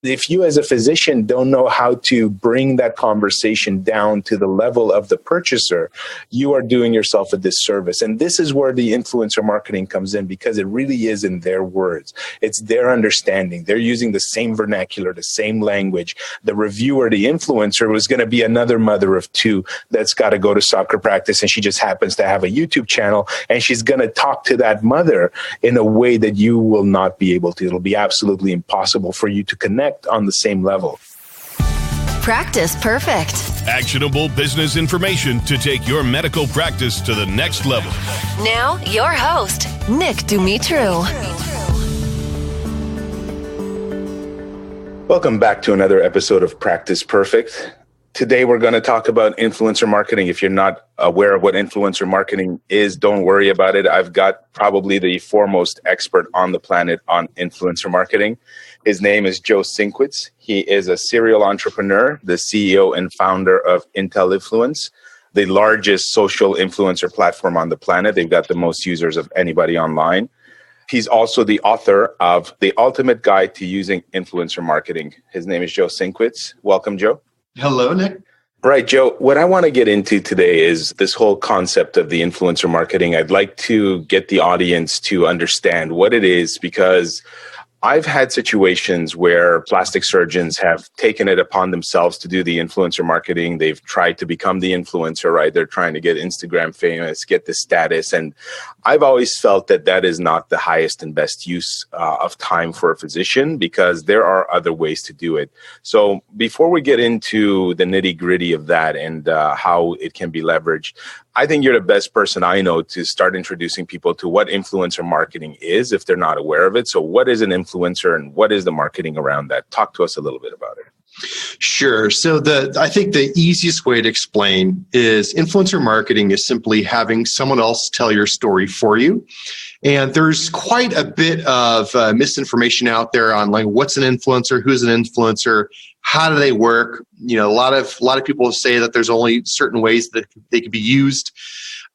If you as a physician don't know how to bring that conversation down to the level of the purchaser, you are doing yourself a disservice. And this is where the influencer marketing comes in, because it really is in their words. It's their understanding. They're using the same vernacular, the same language. The reviewer, the influencer, was going to be another mother of two that's got to go to soccer practice, and she just happens to have a YouTube channel, and she's going to talk to that mother in a way that you will not be able to. It'll be absolutely impossible for you to connect on the same level. Practice perfect. Actionable business information to take your medical practice to the next level. Now, your host, Nick Dumitru. Welcome back to another episode of Practice Perfect. Today, we're going to talk about influencer marketing. If you're not aware of what influencer marketing is, don't worry about it. I've got probably the foremost expert on the planet on influencer marketing. His name is Joe Sinkwitz. He is a serial entrepreneur, the CEO and founder of Intellifluence, the largest social influencer platform on the planet. They've got the most users of anybody online. He's also the author of The Ultimate Guide to Using Influencer Marketing. His name is Joe Sinkwitz. Welcome, Joe. Hello, Nick. Right, Joe, what I want to get into today is this whole concept of the influencer marketing. I'd like to get the audience to understand what it is, because I've had situations where plastic surgeons have taken it upon themselves to do the influencer marketing. They've tried to become the influencer, right? They're trying to get Instagram famous, get the status. And I've always felt that that is not the highest and best use of time for a physician, because there are other ways to do it. So before we get into the nitty gritty of that and how it can be leveraged, I think you're the best person I know to start introducing people to what influencer marketing is if they're not aware of it. So what is an influencer and what is the marketing around that? Talk to us a little bit about it. Sure. So I think the easiest way to explain is influencer marketing is simply having someone else tell your story for you. And there's quite a bit of misinformation out there on like what's an influencer, who's an influencer, how do they work? You know, a lot of people say that there's only certain ways that they can be used.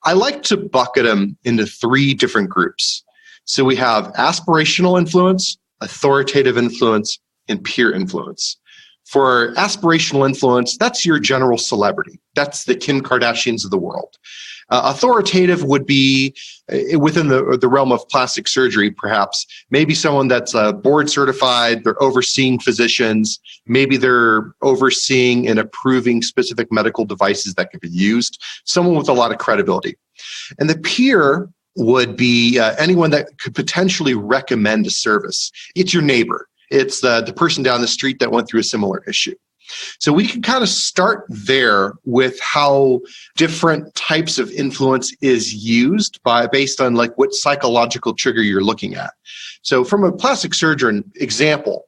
I like to bucket them into three different groups. So we have aspirational influence, authoritative influence, and peer influence. For aspirational influence, that's your general celebrity. That's the Kim Kardashians of the world. Authoritative would be within the realm of plastic surgery, perhaps. Maybe someone that's board certified, they're overseeing physicians, maybe they're overseeing and approving specific medical devices that could be used, someone with a lot of credibility. And the peer would be anyone that could potentially recommend a service. It's your neighbor. It's the person down the street that went through a similar issue. So we can kind of start there with how different types of influence is used based on like what psychological trigger you're looking at. So from a plastic surgeon example,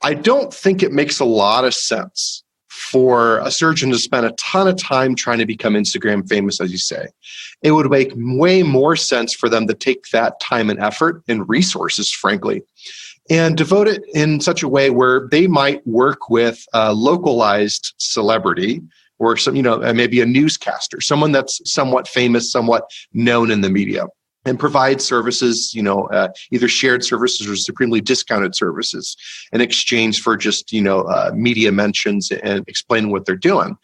I don't think it makes a lot of sense for a surgeon to spend a ton of time trying to become Instagram famous, as you say. It would make way more sense for them to take that time and effort and resources, frankly, and devote it in such a way where they might work with a localized celebrity or maybe a newscaster, someone that's somewhat famous, somewhat known in the media, and provide services, either shared services or supremely discounted services in exchange for just, media mentions and explaining what they're doing.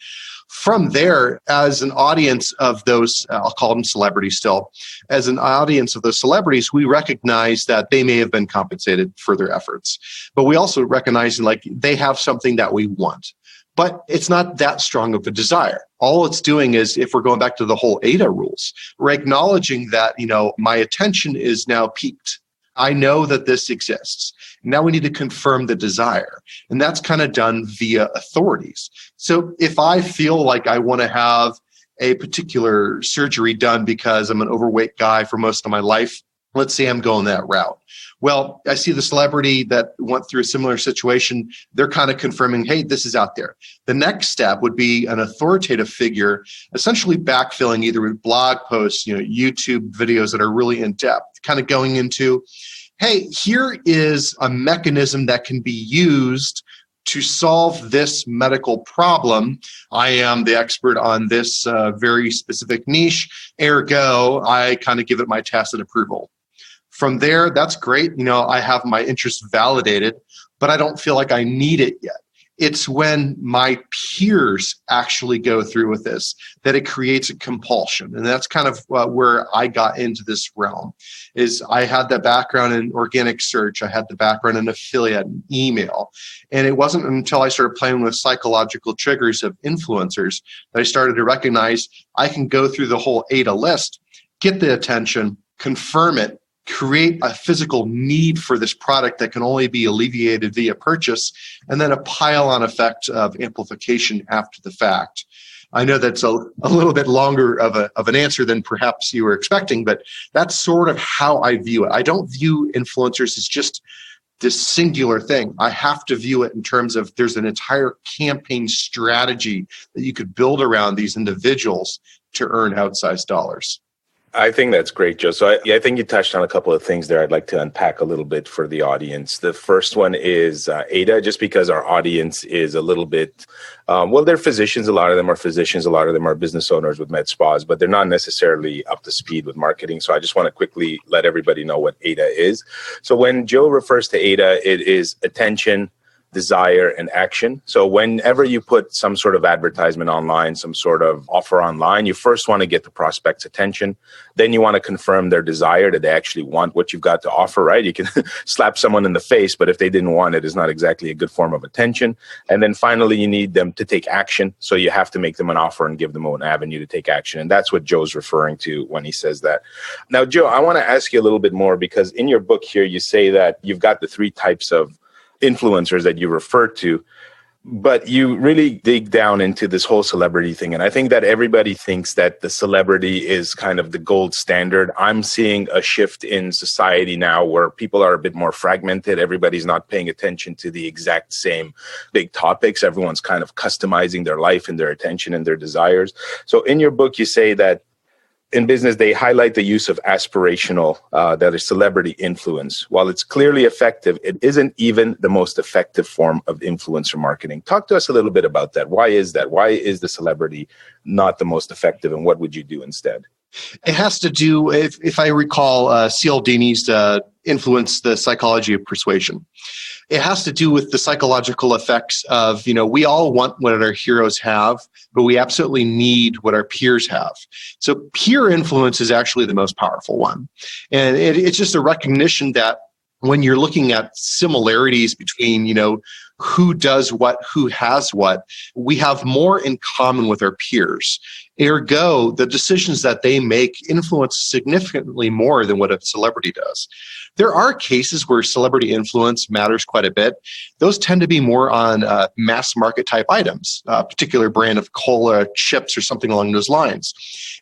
From there, as an audience of those, I'll call them celebrities still, as an audience of those celebrities, we recognize that they may have been compensated for their efforts. But we also recognize they have something that we want. But it's not that strong of a desire. All it's doing is, if we're going back to the whole ADA rules, we're acknowledging that, my attention is now peaked. I know that this exists. Now we need to confirm the desire. And that's kind of done via authorities. So if I feel like I want to have a particular surgery done because I'm an overweight guy for most of my life, let's say I'm going that route. Well, I see the celebrity that went through a similar situation. They're kind of confirming, hey, this is out there. The next step would be an authoritative figure, essentially backfilling either with blog posts, YouTube videos that are really in depth, kind of going into, hey, here is a mechanism that can be used to solve this medical problem. I am the expert on this very specific niche. Ergo, I kind of give it my tacit approval. From there, that's great. I have my interest validated. but I don't feel like I need it yet. It's when my peers actually go through with this that it creates a compulsion. And that's kind of where I got into this realm. Is I had the background in organic search. I had the background in affiliate and email. And it wasn't until I started playing with psychological triggers of influencers that I started to recognize I can go through the whole AIDA list, get the attention, confirm it, create a physical need for this product that can only be alleviated via purchase, and then a pile-on effect of amplification after the fact. I know that's a little bit longer of an answer than perhaps you were expecting, but that's sort of how I view it. I don't view influencers as just this singular thing. I have to view it in terms of there's an entire campaign strategy that you could build around these individuals to earn outsized dollars. I think that's great, Joe. So I think you touched on a couple of things there I'd like to unpack a little bit for the audience. The first one is AIDA, just because our audience is a little bit, they're physicians. A lot of them are physicians. A lot of them are business owners with med spas, but they're not necessarily up to speed with marketing. So I just want to quickly let everybody know what AIDA is. So when Joe refers to AIDA, it is attention, desire, and action. So whenever you put some sort of advertisement online, some sort of offer online, you first want to get the prospect's attention. Then you want to confirm their desire that they actually want what you've got to offer, right? You can slap someone in the face, but if they didn't want it, it's not exactly a good form of attention. And then finally, you need them to take action. So you have to make them an offer and give them an avenue to take action. And that's what Joe's referring to when he says that. Now, Joe, I want to ask you a little bit more, because in your book here, you say that you've got the 3 types of influencers that you refer to, but you really dig down into this whole celebrity thing. And I think that everybody thinks that the celebrity is kind of the gold standard. I'm seeing a shift in society now where people are a bit more fragmented. Everybody's not paying attention to the exact same big topics. Everyone's kind of customizing their life and their attention and their desires. So in your book, you say that in business, they highlight the use of aspirational, that is celebrity influence. While it's clearly effective, it isn't even the most effective form of influencer marketing. Talk to us a little bit about that. Why is that? Why is the celebrity not the most effective, and what would you do instead? It has to do, if I recall, Cialdini's Influence, the Psychology of Persuasion. It has to do with the psychological effects of, we all want what our heroes have, but we absolutely need what our peers have. So peer influence is actually the most powerful one. And it's just a recognition that when you're looking at similarities between, who does what, who has what, we have more in common with our peers. Ergo, the decisions that they make influence significantly more than what a celebrity does. There are cases where celebrity influence matters quite a bit. Those tend to be more on mass market type items, a particular brand of cola, chips, or something along those lines.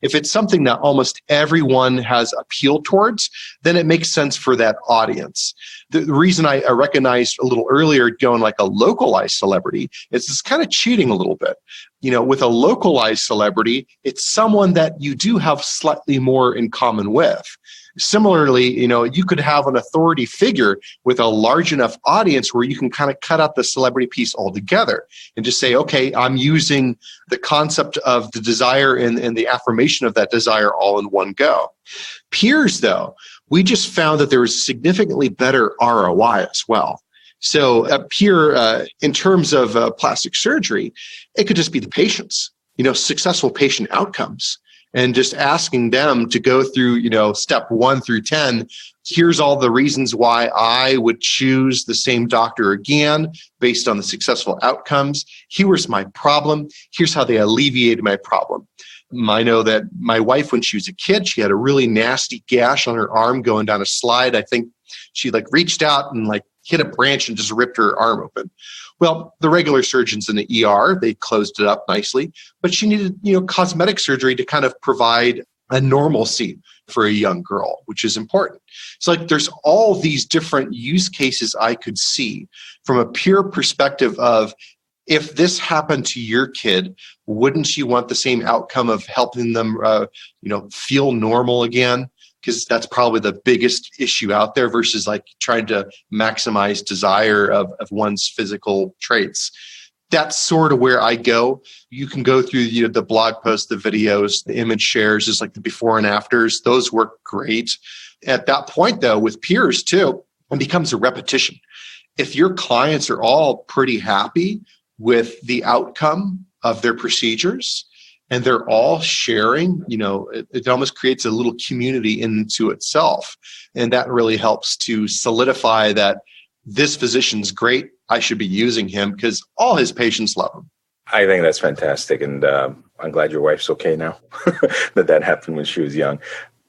If it's something that almost everyone has appealed towards, then it makes sense for that audience. The reason I recognized a little earlier going like a localized celebrity is it's kind of cheating a little bit. With a localized celebrity, it's someone that you do have slightly more in common with. Similarly, you could have an authority figure with a large enough audience where you can kind of cut out the celebrity piece altogether and just say, okay, I'm using the concept of the desire and the affirmation of that desire all in one go. Peers, though, we just found that there was significantly better ROI as well. So a peer, in terms of plastic surgery, it could just be the patients, successful patient outcomes. And just asking them to go through, step 1 through 10, here's all the reasons why I would choose the same doctor again based on the successful outcomes. Here's my problem. Here's how they alleviated my problem. I know that my wife, when she was a kid, she had a really nasty gash on her arm going down a slide. I think she reached out and hit a branch and just ripped her arm open. Well, the regular surgeons in the ER, they closed it up nicely, but she needed, cosmetic surgery to kind of provide a normalcy for a young girl, which is important. It's there's all these different use cases I could see from a pure perspective of, if this happened to your kid, wouldn't you want the same outcome of helping them, feel normal again? Because that's probably the biggest issue out there versus trying to maximize desire of one's physical traits. That's sort of where I go. You can go through the blog posts, the videos, the image shares, just the before and afters. Those work great. At that point, though, with peers too, it becomes a repetition. if your clients are all pretty happy with the outcome of their procedures and they're all sharing, it almost creates a little community into itself. And that really helps to solidify that this physician's great. I should be using him because all his patients love him. I think that's fantastic. And I'm glad your wife's okay now that happened when she was young.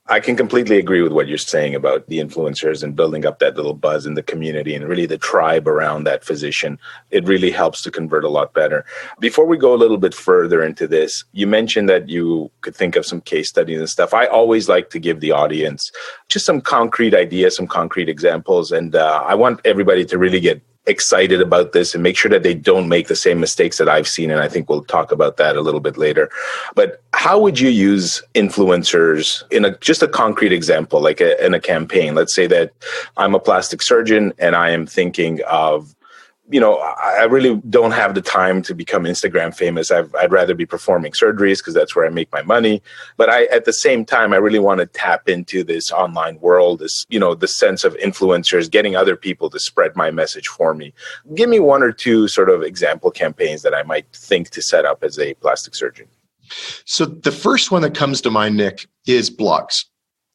I can completely agree with what you're saying about the influencers and building up that little buzz in the community and really the tribe around that physician. It really helps to convert a lot better. Before we go a little bit further into this, you mentioned that you could think of some case studies and stuff. I always like to give the audience just some concrete ideas, some concrete examples. And I want everybody to really get excited about this and make sure that they don't make the same mistakes that I've seen. And I think we'll talk about that a little bit later. But how would you use influencers in just a concrete example, like in a campaign? Let's say that I'm a plastic surgeon and I am thinking of, I really don't have the time to become Instagram famous. I'd rather be performing surgeries because that's where I make my money. But at the same time, I really want to tap into this online world, the sense of influencers, getting other people to spread my message for me. Give me one or two sort of example campaigns that I might think to set up as a plastic surgeon. So the first one that comes to mind, Nick, is blogs,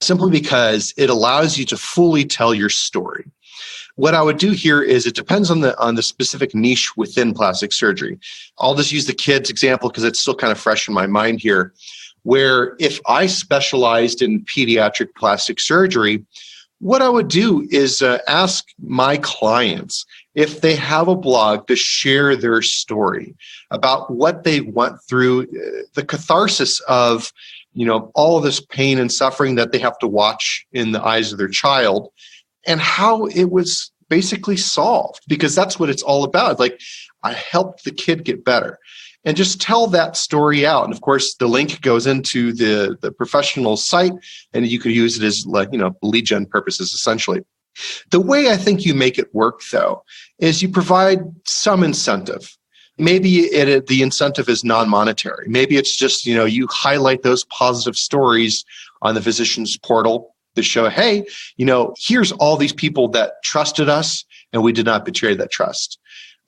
simply because it allows you to fully tell your story. What I would do here is it depends on the specific niche within plastic surgery. I'll just use the kids example because it's still kind of fresh in my mind here, where if I specialized in pediatric plastic surgery, what I would do is ask my clients if they have a blog to share their story about what they went through, the catharsis of, all of this pain and suffering that they have to watch in the eyes of their child, and how it was basically solved, because that's what it's all about. Like, I helped the kid get better, and just tell that story out. And of course, the link goes into the professional site, and you could use it as lead gen purposes, essentially. The way I think you make it work, though, is you provide some incentive. Maybe the incentive is non-monetary. Maybe it's just, you highlight those positive stories on the physician's portal to show, hey, here's all these people that trusted us and we did not betray that trust.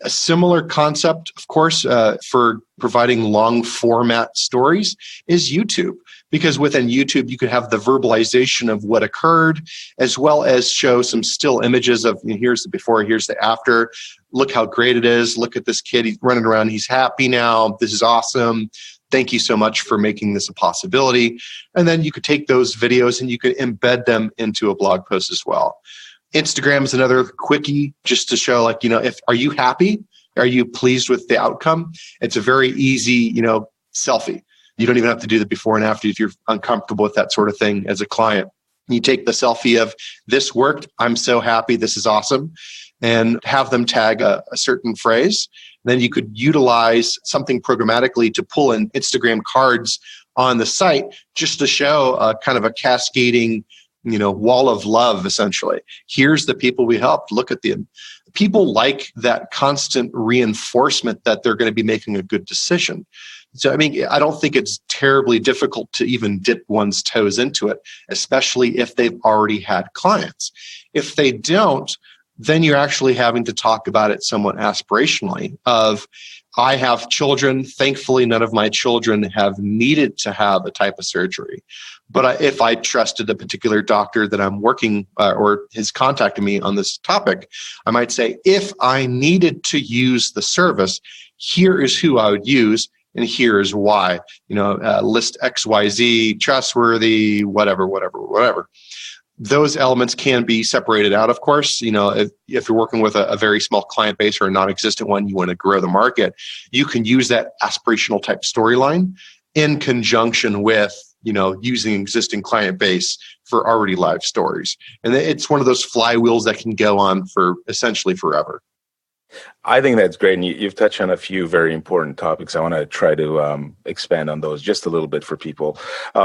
A similar concept, of course, for providing long format stories is YouTube, because within YouTube, you could have the verbalization of what occurred, as well as show some still images of, here's the before, here's the after. Look how great it is. Look at this kid. He's running around. He's happy now. This is awesome. Thank you so much for making this a possibility. And then you could take those videos and you could embed them into a blog post as well. Instagram is another quickie, just to show, are you happy? Are you pleased with the outcome? It's a very easy, selfie. You don't even have to do the before and after if you're uncomfortable with that sort of thing as a client. You take the selfie of, this worked, I'm so happy, this is awesome, and have them tag a certain phrase. Then you could utilize something programmatically to pull in Instagram cards on the site just to show kind of a cascading, wall of love, essentially. Here's the people we helped. Look at them. People like that constant reinforcement that they're going to be making a good decision. So, I don't think it's terribly difficult to even dip one's toes into it, especially if they've already had clients. If they don't, then you're actually having to talk about it somewhat aspirationally of, I have children. Thankfully, none of my children have needed to have a type of surgery. But if I trusted a particular doctor that I'm working or has contacted me on this topic, I might say, if I needed to use the service, here is who I would use, and here is why. List XYZ, trustworthy, whatever. Those elements can be separated out, of course. If you're working with a very small client base or a non-existent one, you want to grow the market, you can use that aspirational type storyline in conjunction with, using existing client base for already live stories. And it's one of those flywheels that can go on for essentially forever. I think that's great. And you've touched on a few very important topics. I want to try to expand on those just a little bit for people.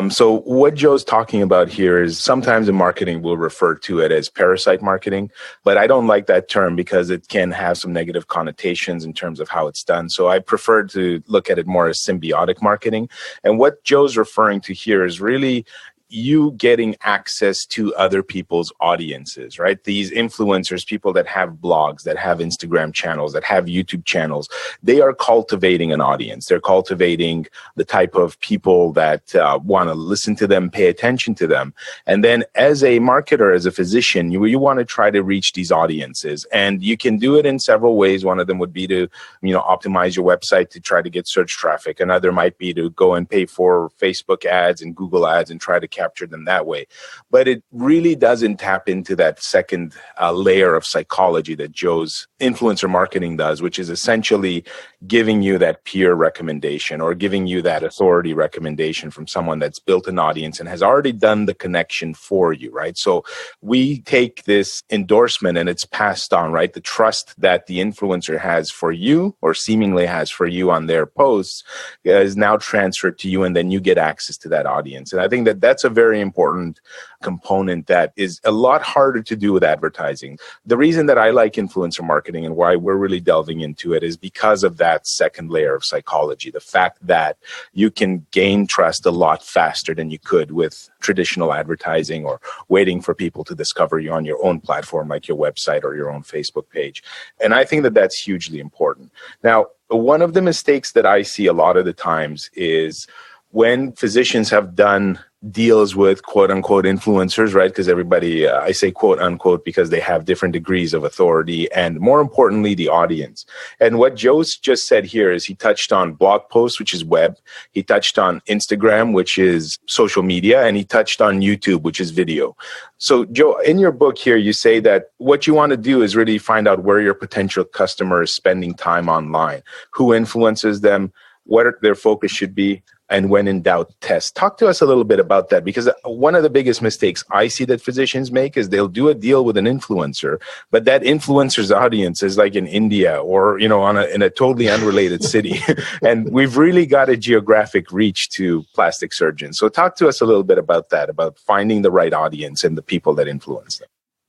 So what Joe's talking about here is sometimes in marketing, we'll refer to it as parasite marketing, but I don't like that term because it can have some negative connotations in terms of how it's done. So I prefer to look at it more as symbiotic marketing. And what Joe's referring to here is really you getting access to other people's audiences, right? These influencers, people that have blogs, that have Instagram channels, that have YouTube channels, they are cultivating an audience. They're cultivating the type of people that want to listen to them, pay attention to them. And then as a marketer, as a physician, you want to try to reach these audiences. And you can do it in several ways. One of them would be to, optimize your website to try to get search traffic. Another might be to go and pay for Facebook ads and Google ads and try to capture them that way. But it really doesn't tap into that second layer of psychology that Joe's influencer marketing does, which is essentially giving you that peer recommendation or giving you that authority recommendation from someone that's built an audience and has already done the connection for you, right? So we take this endorsement and it's passed on, right? The trust that the influencer has for you or seemingly has for you on their posts is now transferred to you, and then you get access to that audience. And I think that that's a very important component that is a lot harder to do with advertising. The reason that I like influencer marketing and why we're really delving into it is because of that second layer of psychology, the fact that you can gain trust a lot faster than you could with traditional advertising or waiting for people to discover you on your own platform like your website or your own Facebook page. And I think that that's hugely important. Now, one of the mistakes that I see a lot of the times is when physicians have done deals with quote unquote influencers, right? Because everybody, I say quote unquote, because they have different degrees of authority and more importantly, the audience. And what Joe's just said here is he touched on blog posts, which is web. He touched on Instagram, which is social media, and he touched on YouTube, which is video. So Joe, in your book here, you say that what you want to do is really find out where your potential customer is spending time online, who influences them, what their focus should be, and when in doubt, test. Talk to us a little bit about that, because one of the biggest mistakes I see that physicians make is they'll do a deal with an influencer, but that influencer's audience is like in India or, in a totally unrelated city. And we've really got a geographic reach to plastic surgeons. So talk to us a little bit about that, about finding the right audience and the people that influence them.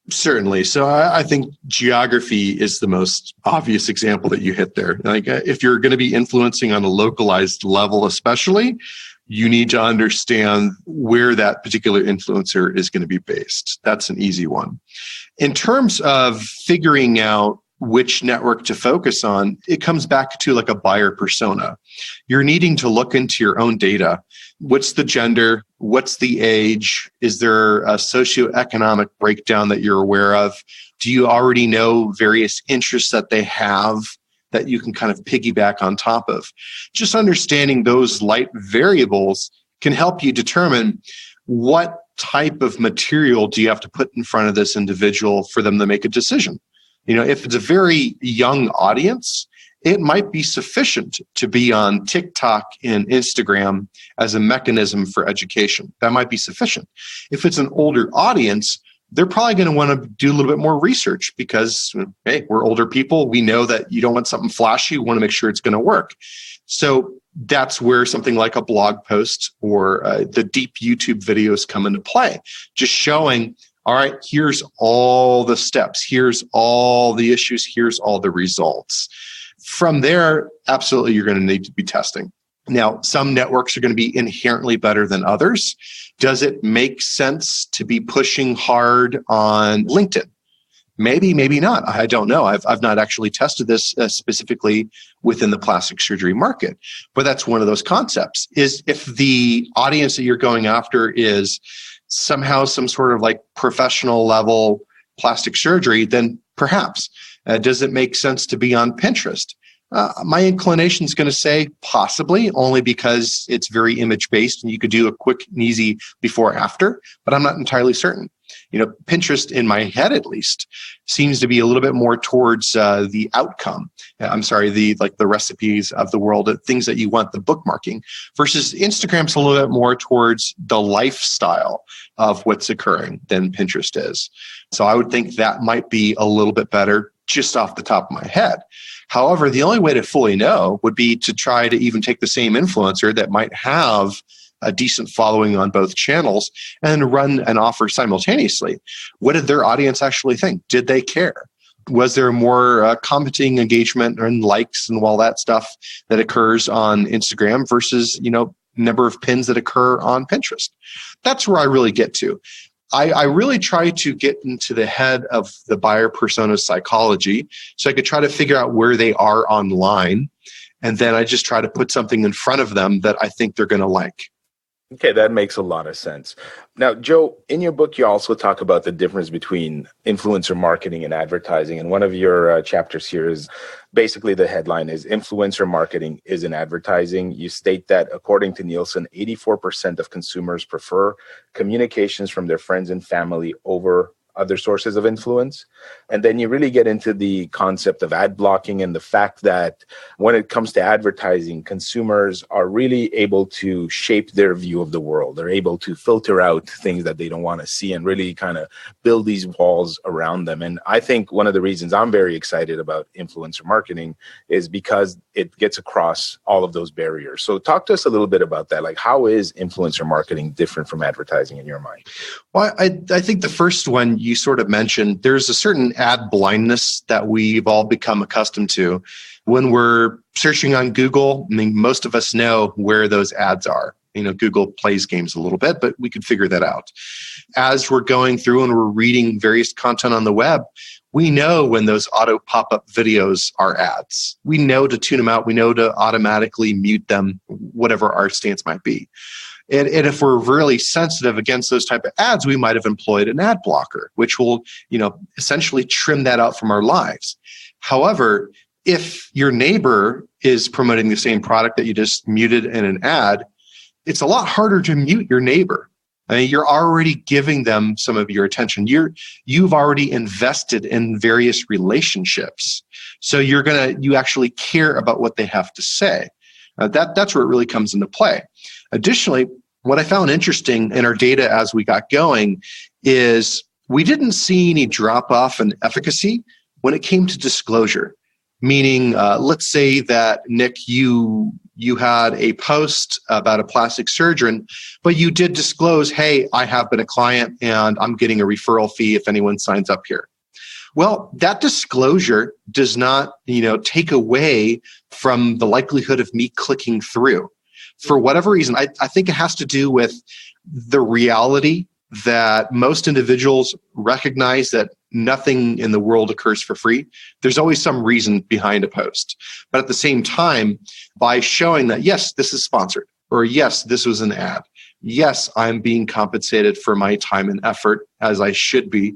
Certainly. So I think geography is the most obvious example that you hit there. Like if you're going to be influencing on a localized level, especially, you need to understand where that particular influencer is going to be based. That's an easy one. In terms of figuring out which network to focus on, it comes back to like a buyer persona. You're needing to look into your own data. What's the gender? What's the age? Is there a socioeconomic breakdown that you're aware of? Do you already know various interests that they have that you can kind of piggyback on top of? Just understanding those light variables can help you determine what type of material do you have to put in front of this individual for them to make a decision. If it's a very young audience, it might be sufficient to be on TikTok and Instagram as a mechanism for education. That might be sufficient. If it's an older audience, they're probably going to want to do a little bit more research because, hey, we're older people. We know that you don't want something flashy. You want to make sure it's going to work. So that's where something like a blog post or the deep YouTube videos come into play, just showing, all right, here's all the steps. Here's all the issues. Here's all the results. From there, absolutely, you're going to need to be testing. Now, some networks are going to be inherently better than others. Does it make sense to be pushing hard on LinkedIn? Maybe, maybe not. I don't know. I've not actually tested this specifically within the plastic surgery market, but that's one of those concepts. Is if the audience that you're going after is somehow some sort of like professional level plastic surgery, then perhaps. Does it make sense to be on Pinterest? My inclination is going to say possibly, only because it's very image based and you could do a quick and easy before after, but I'm not entirely certain. Pinterest, in my head at least, seems to be a little bit more towards the outcome. The recipes of the world, things that you want, the bookmarking, versus Instagram's a little bit more towards the lifestyle of what's occurring than Pinterest is. So I would think that might be a little bit better just off the top of my head. However, the only way to fully know would be to try to even take the same influencer that might have a decent following on both channels and run an offer simultaneously. What did their audience actually think? Did they care? Was there more commenting engagement and likes and all that stuff that occurs on Instagram versus, number of pins that occur on Pinterest. That's where I really get to. I really try to get into the head of the buyer persona psychology so I could try to figure out where they are online. And then I just try to put something in front of them that I think they're going to like. Okay, that makes a lot of sense. Now, Joe, in your book, you also talk about the difference between influencer marketing and advertising. And one of your chapters here is basically the headline is Influencer Marketing is in Advertising. You state that according to Nielsen, 84% of consumers prefer communications from their friends and family over other sources of influence. And then you really get into the concept of ad blocking and the fact that when it comes to advertising, consumers are really able to shape their view of the world. They're able to filter out things that they don't want to see and really kind of build these walls around them. And I think one of the reasons I'm very excited about influencer marketing is because it gets across all of those barriers. So talk to us a little bit about that. Like, how is influencer marketing different from advertising in your mind? Well, I think the first one you sort of mentioned, there's a certain ad blindness that we've all become accustomed to. When we're searching on Google, I mean, most of us know where those ads are. Google plays games a little bit, but we could figure that out. As we're going through and we're reading various content on the web, we know when those auto pop-up videos are ads. We know to tune them out. We know to automatically mute them, whatever our stance might be. And if we're really sensitive against those type of ads, we might have employed an ad blocker, which will, essentially trim that out from our lives. However, if your neighbor is promoting the same product that you just muted in an ad, it's a lot harder to mute your neighbor. I mean, you're already giving them some of your attention. You've already invested in various relationships. So you actually care about what they have to say. That's where it really comes into play. Additionally, what I found interesting in our data as we got going is we didn't see any drop off in efficacy when it came to disclosure. Meaning, let's say that, Nick, you had a post about a plastic surgeon, but you did disclose, hey, I have been a client and I'm getting a referral fee if anyone signs up here. Well, that disclosure does not, take away from the likelihood of me clicking through. For whatever reason, I think it has to do with the reality that most individuals recognize that nothing in the world occurs for free. There's always some reason behind a post. But at the same time, by showing that, yes, this is sponsored, or yes, this was an ad, yes, I'm being compensated for my time and effort as I should be,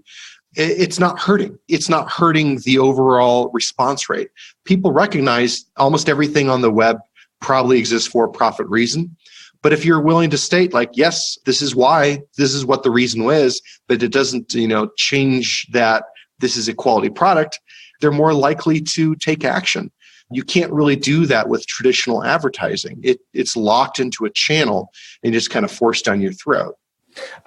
it's not hurting. It's not hurting the overall response rate. People recognize almost everything on the web probably exists for a profit reason. But if you're willing to state, like, yes, this is why, this is what the reason was, but it doesn't, change that this is a quality product, they're more likely to take action. You can't really do that with traditional advertising. It's locked into a channel and just kind of forced down your throat.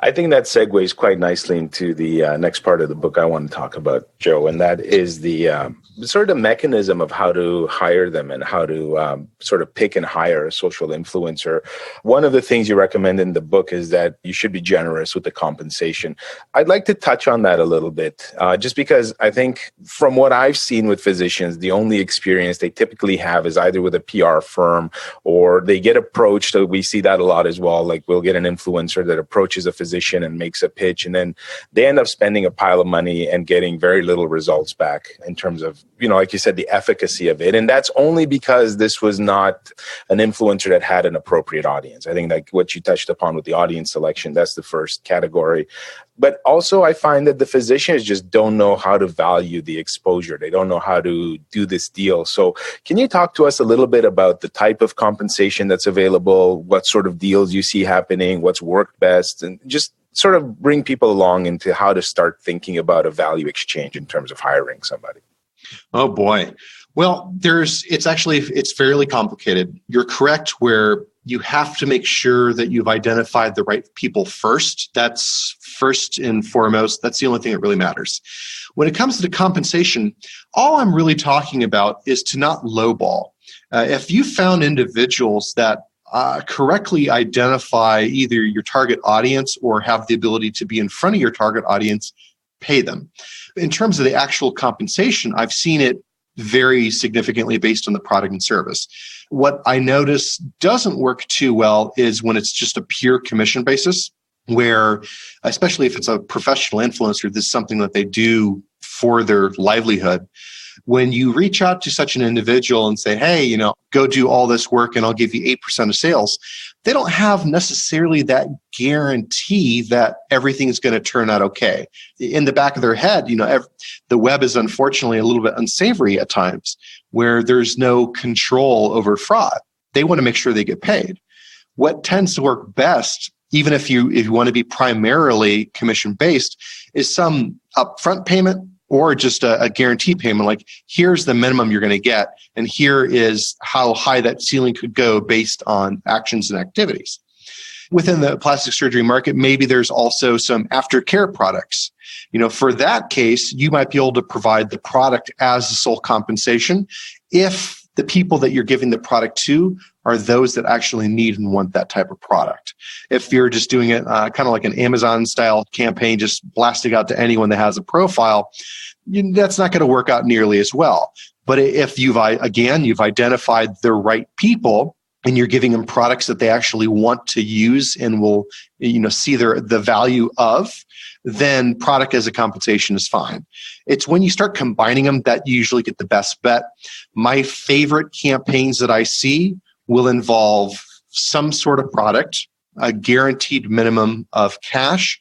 I think that segues quite nicely into the next part of the book I want to talk about, Joe, and that is the sort of mechanism of how to hire them and how to sort of pick and hire a social influencer. One of the things you recommend in the book is that you should be generous with the compensation. I'd like to touch on that a little bit, just because I think from what I've seen with physicians, the only experience they typically have is either with a PR firm or they get approached. So we see that a lot as well. Like, we'll get an influencer that approaches a physician and makes a pitch, and then they end up spending a pile of money and getting very little results back in terms of, like you said, the efficacy of it. And that's only because this was not an influencer that had an appropriate audience. I think like what you touched upon with the audience selection, that's the first category. But also I find that the physicians just don't know how to value the exposure. They don't know how to do this deal. So can you talk to us a little bit about the type of compensation that's available, what sort of deals you see happening, what's worked best, and just sort of bring people along into how to start thinking about a value exchange in terms of hiring somebody? Oh boy. Well, it's fairly complicated. You're correct where you have to make sure that you've identified the right people first. That's first and foremost. That's the only thing that really matters. When it comes to the compensation, all I'm really talking about is to not lowball. If you found individuals that correctly identify either your target audience or have the ability to be in front of your target audience, pay them. In terms of the actual compensation, I've seen it vary significantly based on the product and service. What I notice doesn't work too well is when it's just a pure commission basis, where, especially if it's a professional influencer, this is something that they do for their livelihood. When you reach out to such an individual and say, hey, go do all this work and I'll give you 8% of sales, they don't have necessarily that guarantee that everything is going to turn out okay. In the back of their head, the web is unfortunately a little bit unsavory at times, where there's no control over fraud. They want to make sure they get paid. What tends to work best, even if you want to be primarily commission-based, is some upfront payment or just a guarantee payment, like here's the minimum you're going to get, and here is how high that ceiling could go based on actions and activities. Within the plastic surgery market, maybe there's also some aftercare products. For that case, you might be able to provide the product as the sole compensation if the people that you're giving the product to are those that actually need and want that type of product. If you're just doing it kind of like an Amazon-style campaign, just blasting out to anyone that has a profile, that's not going to work out nearly as well. But if you've identified the right people and you're giving them products that they actually want to use and will see the value of, then product as a compensation is fine. It's when you start combining them that you usually get the best bet. My favorite campaigns that I see will involve some sort of product, a guaranteed minimum of cash,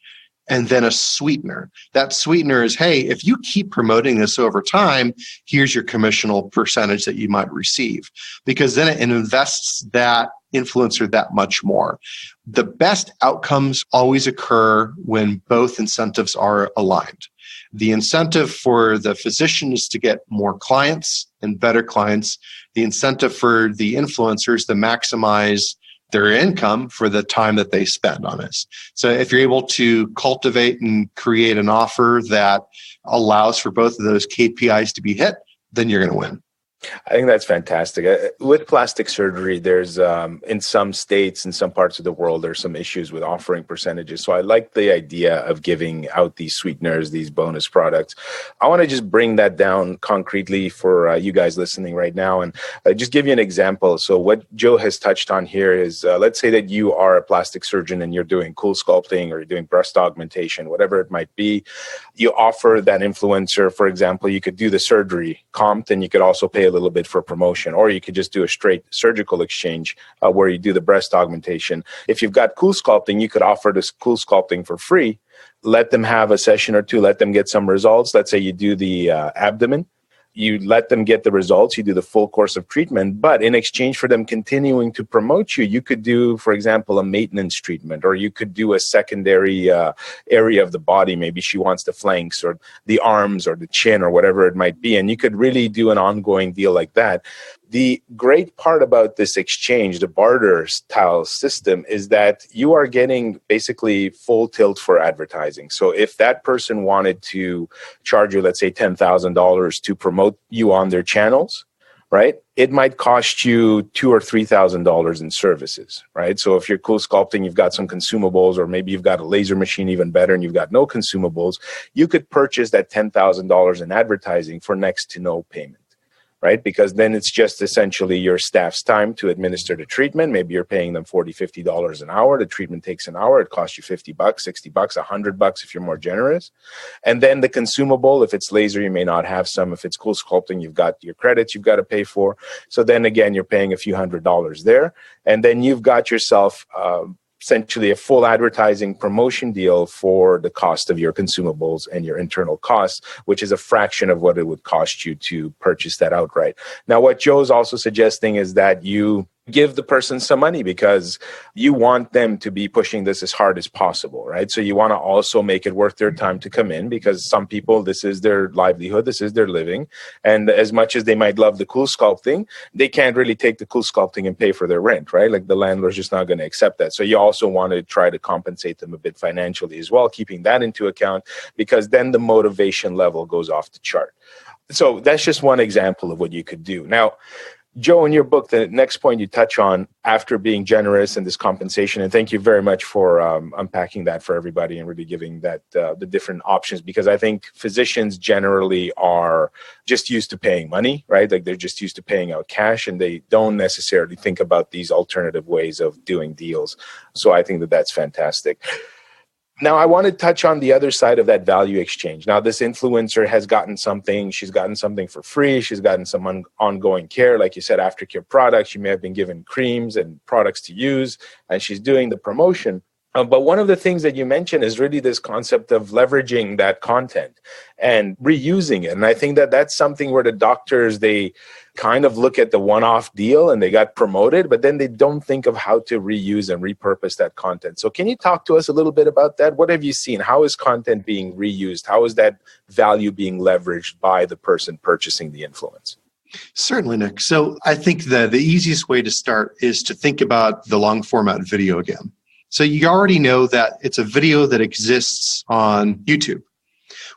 and then a sweetener. That sweetener is, hey, if you keep promoting this over time, here's your commissional percentage that you might receive, because then it invests that influencer that much more. The best outcomes always occur when both incentives are aligned. The incentive for the physician is to get more clients and better clients. The incentive for the influencers to maximize their income for the time that they spend on this. So if you're able to cultivate and create an offer that allows for both of those KPIs to be hit, then you're going to win. I think that's fantastic. With plastic surgery, there's in some states, in some parts of the world, there's some issues with offering percentages. So I like the idea of giving out these sweeteners, these bonus products. I want to just bring that down concretely for you guys listening right now and just give you an example. So what Joe has touched on here is, let's say that you are a plastic surgeon and you're doing cool sculpting or you're doing breast augmentation, whatever it might be. You offer that influencer, for example, you could do the surgery comped and you could also pay a little bit for promotion, or you could just do a straight surgical exchange where you do the breast augmentation. If you've got cool sculpting, you could offer this cool sculpting for free. Let them have a session or two, let them get some results. Let's say you do the abdomen. You let them get the results, you do the full course of treatment, but in exchange for them continuing to promote you, you could do, for example, a maintenance treatment, or you could do a secondary area of the body. Maybe she wants the flanks or the arms or the chin or whatever it might be. And you could really do an ongoing deal like that. The great part about this exchange, the barter style system, is that you are getting basically full tilt for advertising. So if that person wanted to charge you, let's say $10,000 to promote you on their channels, right? It might cost you $2,000 or $3,000 in services, right? So if you're cool sculpting, you've got some consumables, or maybe you've got a laser machine even better and you've got no consumables, you could purchase that $10,000 in advertising for next to no payment. Right? Because then it's just essentially your staff's time to administer the treatment. Maybe you're paying them $40, $50 an hour. The treatment takes an hour. It costs you $50, $60, $100 if you're more generous. And then the consumable, if it's laser, you may not have some. If it's cool sculpting, you've got your credits you've got to pay for. So then again, you're paying a few $100s there. And then you've got yourself essentially a full advertising promotion deal for the cost of your consumables and your internal costs, which is a fraction of what it would cost you to purchase that outright. Now, what Joe's also suggesting is that you give the person some money because you want them to be pushing this as hard as possible, right? So you want to also make it worth their time to come in, because some people, this is their livelihood, this is their living. And as much as they might love the cool sculpting, they can't really take the cool sculpting and pay for their rent, right? Like the landlord's just not going to accept that. So you also want to try to compensate them a bit financially as well, keeping that into account, because then the motivation level goes off the chart. So that's just one example of what you could do. Now, Joe, in your book, the next point you touch on after being generous and this compensation, and thank you very much for unpacking that for everybody and really giving that the different options, because I think physicians generally are just used to paying money, right? Like they're just used to paying out cash and they don't necessarily think about these alternative ways of doing deals. So I think that that's fantastic. Now, I want to touch on the other side of that value exchange. Now, this influencer has gotten something. She's gotten something for free. She's gotten some ongoing care. Like you said, aftercare products. She may have been given creams and products to use, and she's doing the promotion. But one of the things that you mentioned is really this concept of leveraging that content and reusing it. And I think that that's something where the doctors, they kind of look at the one-off deal and they got promoted, but then they don't think of how to reuse and repurpose that content. So can you talk to us a little bit about that? What have you seen? How is content being reused? How is that value being leveraged by the person purchasing the influence? Certainly, Nick. So I think that the easiest way to start is to think about the long format video again. So you already know that it's a video that exists on YouTube.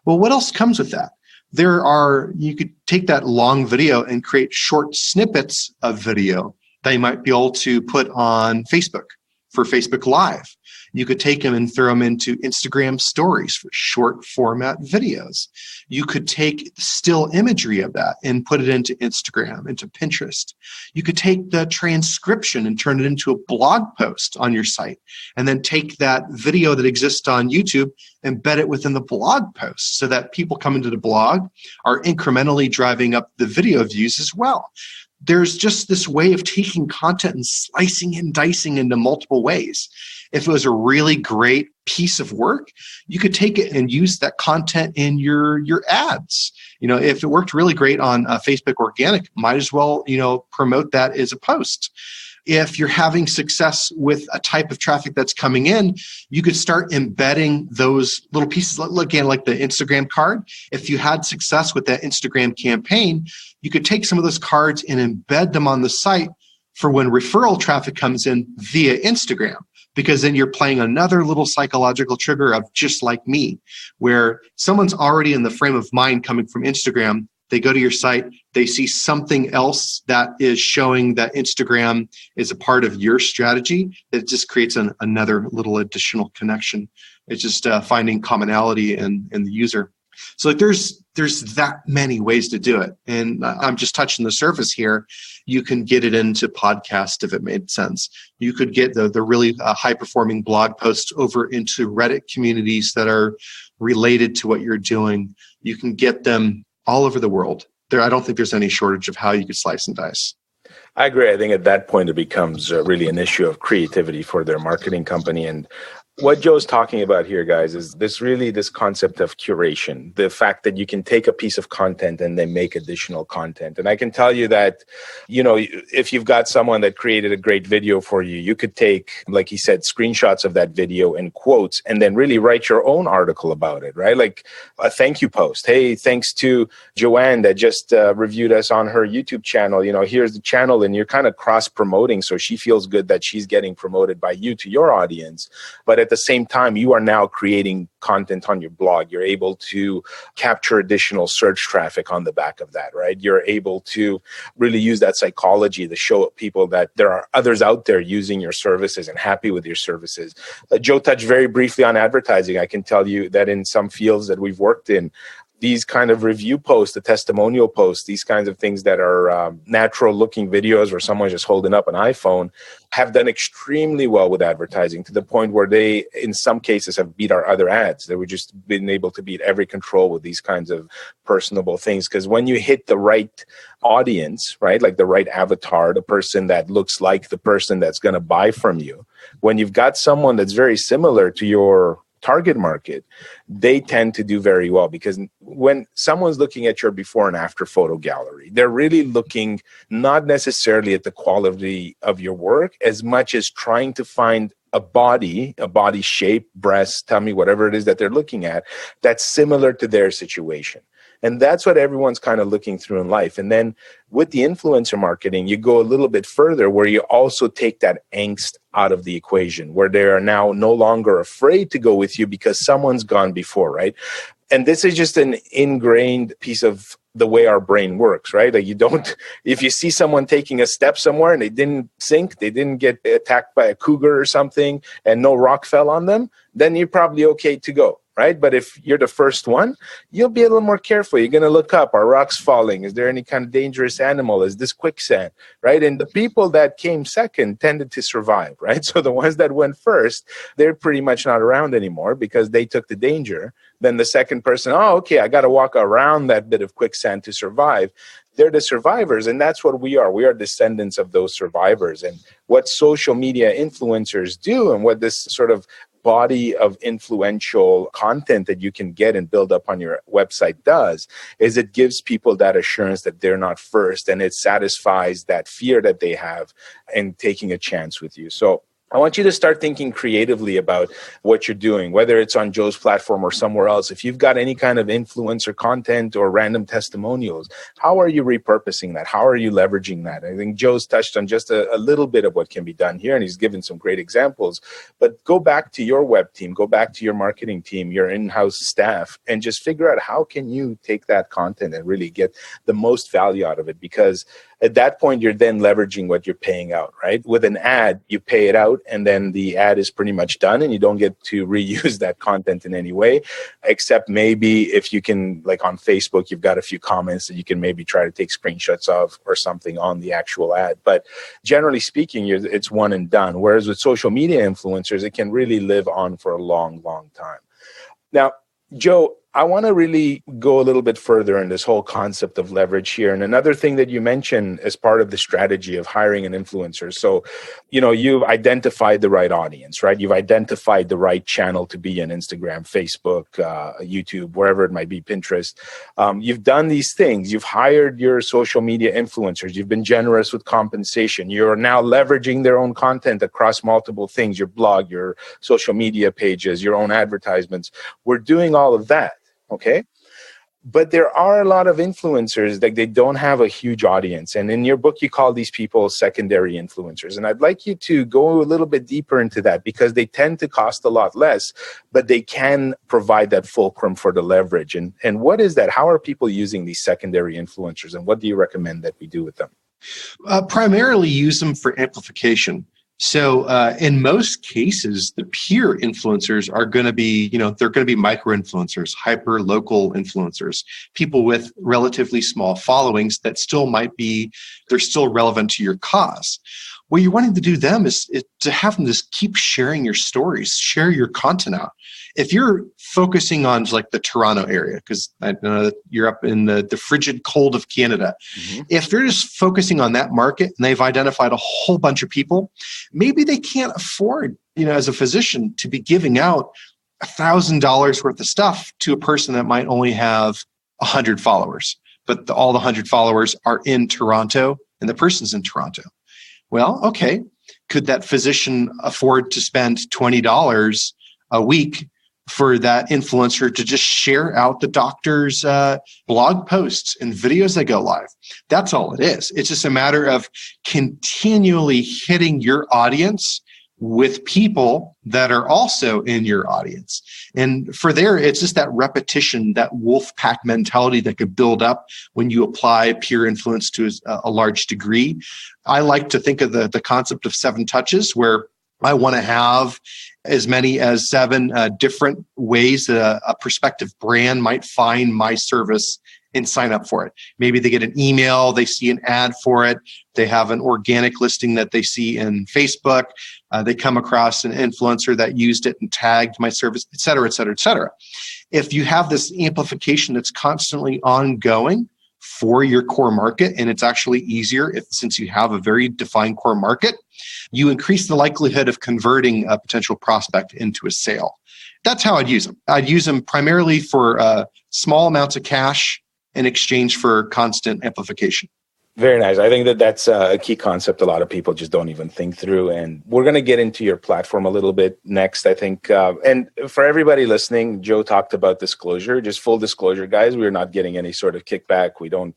Well, what else comes with that? You could take that long video and create short snippets of video that you might be able to put on Facebook for Facebook Live. You could take them and throw them into Instagram stories for short format videos. You could take still imagery of that and put it into Instagram, into Pinterest. You could take the transcription and turn it into a blog post on your site, and then take that video that exists on YouTube, embed it within the blog post so that people coming to the blog are incrementally driving up the video views as well. There's just this way of taking content and slicing and dicing into multiple ways. If it was a really great piece of work, you could take it and use that content in your ads. If it worked really great on Facebook organic, might as well, promote that as a post. If you're having success with a type of traffic that's coming in, you could start embedding those little pieces, again, like the Instagram card. If you had success with that Instagram campaign, you could take some of those cards and embed them on the site for when referral traffic comes in via Instagram, because then you're playing another little psychological trigger of just like me, where someone's already in the frame of mind coming from Instagram. They go to your site, they see something else that is showing that Instagram is a part of your strategy. It just creates another little additional connection. It's just finding commonality in the user. So there's that many ways to do it. And I'm just touching the surface here. You can get it into podcast if it made sense. You could get the really high-performing blog posts over into Reddit communities that are related to what you're doing. You can get them all over the world. I don't think there's any shortage of how you could slice and dice. I agree. I think at that point, it becomes really an issue of creativity for their marketing company. And what Joe's talking about here, guys, is this concept of curation, the fact that you can take a piece of content and then make additional content. And I can tell you that, if you've got someone that created a great video for you, you could take, like he said, screenshots of that video and quotes, and then really write your own article about it, right? Like a thank you post. Hey, thanks to Joanne that just reviewed us on her YouTube channel. Here's the channel, and you're kind of cross promoting. So she feels good that she's getting promoted by you to your audience. But at the same time, you are now creating content on your blog. You're able to capture additional search traffic on the back of that, right? You're able to really use that psychology to show people that there are others out there using your services and happy with your services. Joe touched very briefly on advertising. I can tell you that in some fields that we've worked in, these kind of review posts, the testimonial posts, these kinds of things that are natural looking videos where someone's just holding up an iPhone have done extremely well with advertising, to the point where they, in some cases, have beat our other ads. They were just been able to beat every control with these kinds of personable things. Because when you hit the right audience, right, like the right avatar, the person that looks like the person that's going to buy from you, when you've got someone that's very similar to your target market, they tend to do very well, because when someone's looking at your before and after photo gallery, they're really looking not necessarily at the quality of your work as much as trying to find a body shape, breast, tummy, whatever it is that they're looking at, that's similar to their situation. And that's what everyone's kind of looking through in life. And then with the influencer marketing, you go a little bit further, where you also take that angst out of the equation, where they are now no longer afraid to go with you because someone's gone before, right? And this is just an ingrained piece of the way our brain works, right? Like if you see someone taking a step somewhere and they didn't sink, they didn't get attacked by a cougar or something, and no rock fell on them, then you're probably okay to go, right? But if you're the first one, you'll be a little more careful. You're going to look up, are rocks falling? Is there any kind of dangerous animal? Is this quicksand, right? And the people that came second tended to survive, right? So the ones that went first, they're pretty much not around anymore because they took the danger. Then the second person, oh, okay, I got to walk around that bit of quicksand to survive. They're the survivors, and that's what we are. We are descendants of those survivors. And what social media influencers do, and what this sort of body of influential content that you can get and build up on your website does, is it gives people that assurance that they're not first, and it satisfies that fear that they have in taking a chance with you. So I want you to start thinking creatively about what you're doing, whether it's on Joe's platform or somewhere else. If you've got any kind of influencer content or random testimonials, how are you repurposing that? How are you leveraging that? I think Joe's touched on just a little bit of what can be done here, and he's given some great examples. But go back to your web team, go back to your marketing team, your in-house staff, and just figure out how can you take that content and really get the most value out of it. Because at that point, you're then leveraging what you're paying out, right? With an ad, you pay it out, and then the ad is pretty much done, and you don't get to reuse that content in any way, except maybe if you can, like on Facebook, you've got a few comments that you can maybe try to take screenshots of or something on the actual ad. But generally speaking, it's one and done. Whereas with social media influencers, it can really live on for a long, long time. Now, Joe, I want to really go a little bit further in this whole concept of leverage here. And another thing that you mentioned as part of the strategy of hiring an influencer. So, you've identified the right audience, right? You've identified the right channel to be in: Instagram, Facebook, YouTube, wherever it might be, Pinterest. You've done these things. You've hired your social media influencers. You've been generous with compensation. You're now leveraging their own content across multiple things: your blog, your social media pages, your own advertisements. We're doing all of that. Okay. But there are a lot of influencers that they don't have a huge audience. And in your book, you call these people secondary influencers. And I'd like you to go a little bit deeper into that, because they tend to cost a lot less, but they can provide that fulcrum for the leverage. And what is that? How are people using these secondary influencers? And what do you recommend that we do with them? Primarily use them for amplification. So in most cases, the peer influencers are going to be, they're going to be micro influencers, hyper local influencers, people with relatively small followings that still they're still relevant to your cause. What you're wanting to do them is to have them just keep sharing your stories, share your content out. If you're focusing on like the Toronto area, because I know that you're up in the frigid cold of Canada, if they're just focusing on that market and they've identified a whole bunch of people, maybe they can't afford, as a physician, to be giving out $1,000 worth of stuff to a person that might only have 100 followers, but all the 100 followers are in Toronto and the person's in Toronto. Well, okay, could that physician afford to spend $20 a week for that influencer to just share out the doctor's blog posts and videos that go live? That's all it is. It's just a matter of continually hitting your audience with people that are also in your audience. And for there, it's just that repetition, that wolf pack mentality that could build up when you apply peer influence to a large degree. I like to think of the concept of 7 touches, where I want to have as many as 7 different ways that a prospective brand might find my service and sign up for it. Maybe they get an email, they see an ad for it, they have an organic listing that they see in Facebook, they come across an influencer that used it and tagged my service, et cetera, et cetera, et cetera. If you have this amplification that's constantly ongoing for your core market, and it's actually easier since you have a very defined core market, you increase the likelihood of converting a potential prospect into a sale. That's how I'd use them. I'd use them primarily for small amounts of cash in exchange for constant amplification. Very nice. I think that's a key concept a lot of people just don't even think through. And we're going to get into your platform a little bit next, I think. And for everybody listening, Joe talked about disclosure. Just full disclosure, guys, we're not getting any sort of kickback. We don't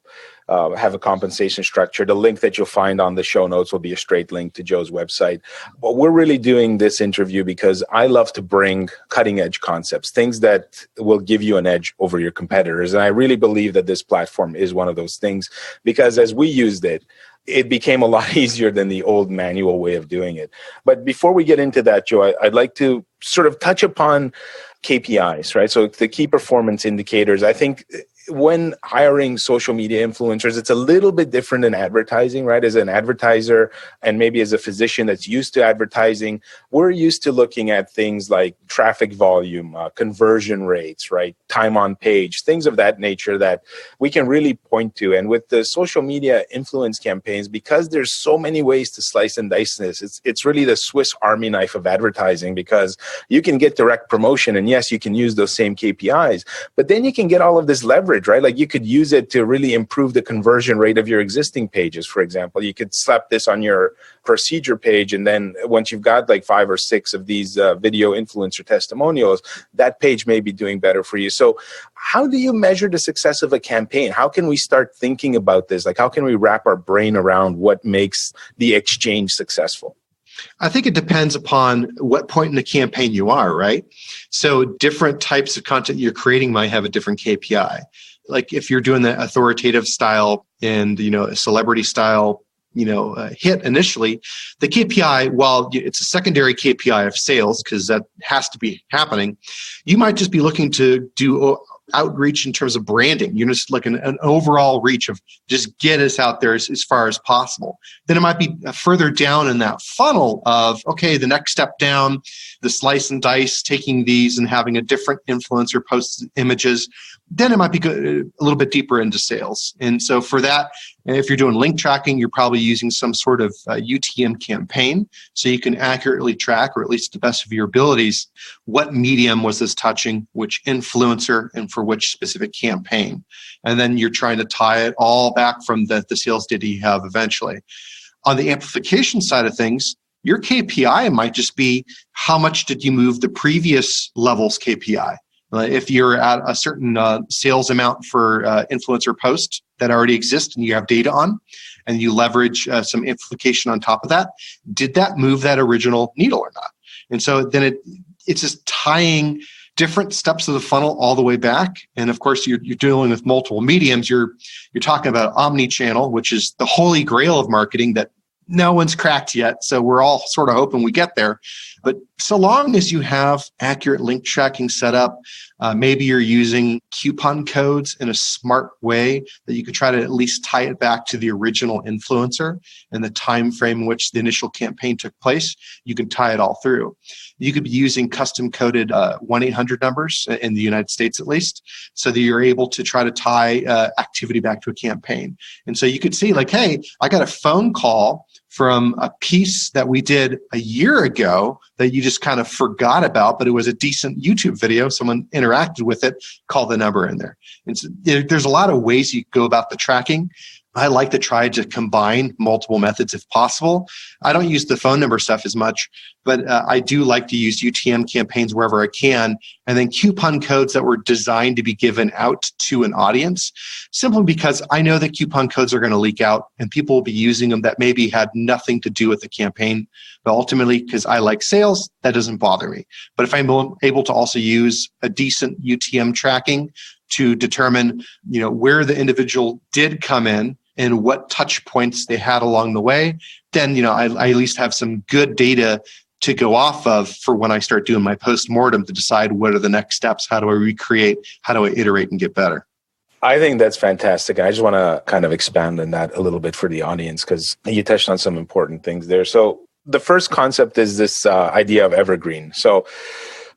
have a compensation structure. The link that you'll find on the show notes will be a straight link to Joe's website. But we're really doing this interview because I love to bring cutting edge concepts, things that will give you an edge over your competitors. And I really believe that this platform is one of those things, because as we used it, it became a lot easier than the old manual way of doing it. But before we get into that, Joe, I'd like to sort of touch upon KPIs, right? So the key performance indicators. I think when hiring social media influencers, it's a little bit different than advertising, right? As an advertiser and maybe as a physician that's used to advertising, we're used to looking at things like traffic volume, conversion rates, right? Time on page, things of that nature that we can really point to. And with the social media influence campaigns, because there's so many ways to slice and dice this, it's really the Swiss Army knife of advertising, because you can get direct promotion, and yes, you can use those same KPIs, but then you can get all of this leverage, right? Like you could use it to really improve the conversion rate of your existing pages. For example, you could slap this on your procedure page, and then once you've got like 5 or 6 of these video influencer testimonials, that page may be doing better for you. So how do you measure the success of a campaign? How can we start thinking about this? Like, how can we wrap our brain around what makes the exchange successful? I think it depends upon what point in the campaign you are, right? So different types of content you're creating might have a different KPI. Like if you're doing the authoritative style and, a celebrity style, hit initially, the KPI, while it's a secondary KPI of sales, because that has to be happening, you might just be looking to do outreach in terms of branding. You're just looking at an overall reach of just get us out there as far as possible. Then it might be further down in that funnel of, okay, the next step down, the slice and dice, taking these and having a different influencer post images. Then it might be a little bit deeper into sales. And so for that, if you're doing link tracking, you're probably using some sort of UTM campaign, so you can accurately track, or at least to the best of your abilities, what medium was this touching, which influencer, and for which specific campaign. And then you're trying to tie it all back from the sales data you have eventually. On the amplification side of things, your KPI might just be how much did you move the previous level's KPI. If you're at a certain sales amount for influencer posts that already exist and you have data on, and you leverage some amplification on top of that, did that move that original needle or not? And so then it's just tying different steps of the funnel all the way back. And of course, you're dealing with multiple mediums. You're talking about omni-channel, which is the holy grail of marketing that no one's cracked yet. So we're all sort of hoping we get there. But so long as you have accurate link tracking set up, maybe you're using coupon codes in a smart way that you could try to at least tie it back to the original influencer and the time frame in which the initial campaign took place, you can tie it all through. You could be using custom coded 1-800 numbers in the United States, at least, so that you're able to try to tie activity back to a campaign. And so you could see like, hey, I got a phone call from a piece that we did a year ago that you just kind of forgot about, but it was a decent YouTube video. Someone interacted with it, call the number in there. And so there's a lot of ways you go about the tracking. I like to try to combine multiple methods if possible. I don't use the phone number stuff as much, but I do like to use UTM campaigns wherever I can, and then coupon codes that were designed to be given out to an audience, simply because I know that coupon codes are going to leak out and people will be using them that maybe had nothing to do with the campaign. But ultimately, because I like sales, that doesn't bother me. But if I'm able to also use a decent UTM tracking to determine, where the individual did come in and what touch points they had along the way, then, I at least have some good data to go off of for when I start doing my post-mortem to decide what are the next steps, how do I recreate, how do I iterate and get better. I think that's fantastic. I just want to kind of expand on that a little bit for the audience, because you touched on some important things there. So the first concept is this idea of evergreen. So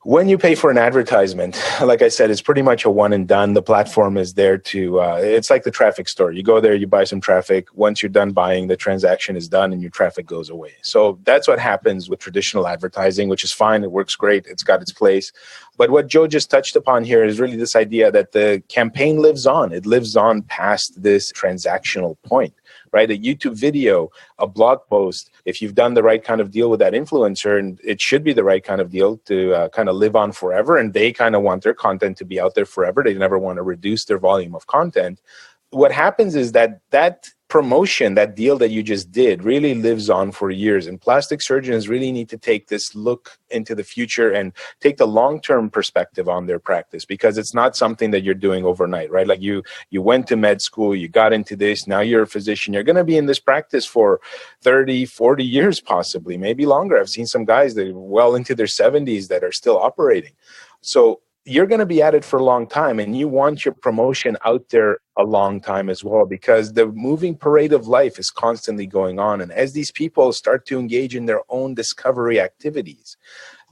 when you pay for an advertisement, like I said, it's pretty much a one and done. The platform is there to, it's like the traffic store. You go there, you buy some traffic. Once you're done buying, the transaction is done and your traffic goes away. So that's what happens with traditional advertising, which is fine. It works great. It's got its place. But what Joe just touched upon here is really this idea that the campaign lives on. It lives on past this transactional point. Right? A YouTube video, a blog post, if you've done the right kind of deal with that influencer, and it should be the right kind of deal to kind of live on forever, and they kind of want their content to be out there forever. They never want to reduce their volume of content. what happens is that promotion, that deal that you just did, really lives on for years. And plastic surgeons really need to take this look into the future and take the long-term perspective on their practice, because it's not something that you're doing overnight, right? Like you went to med school, you got into this, now you're a physician, you're going to be in this practice for 30, 40 years, possibly, maybe longer. I've seen some guys that are well into their 70s that are still operating. So you're going to be at it for a long time, and you want your promotion out there a long time as well, because the moving parade of life is constantly going on. And as these people start to engage in their own discovery activities,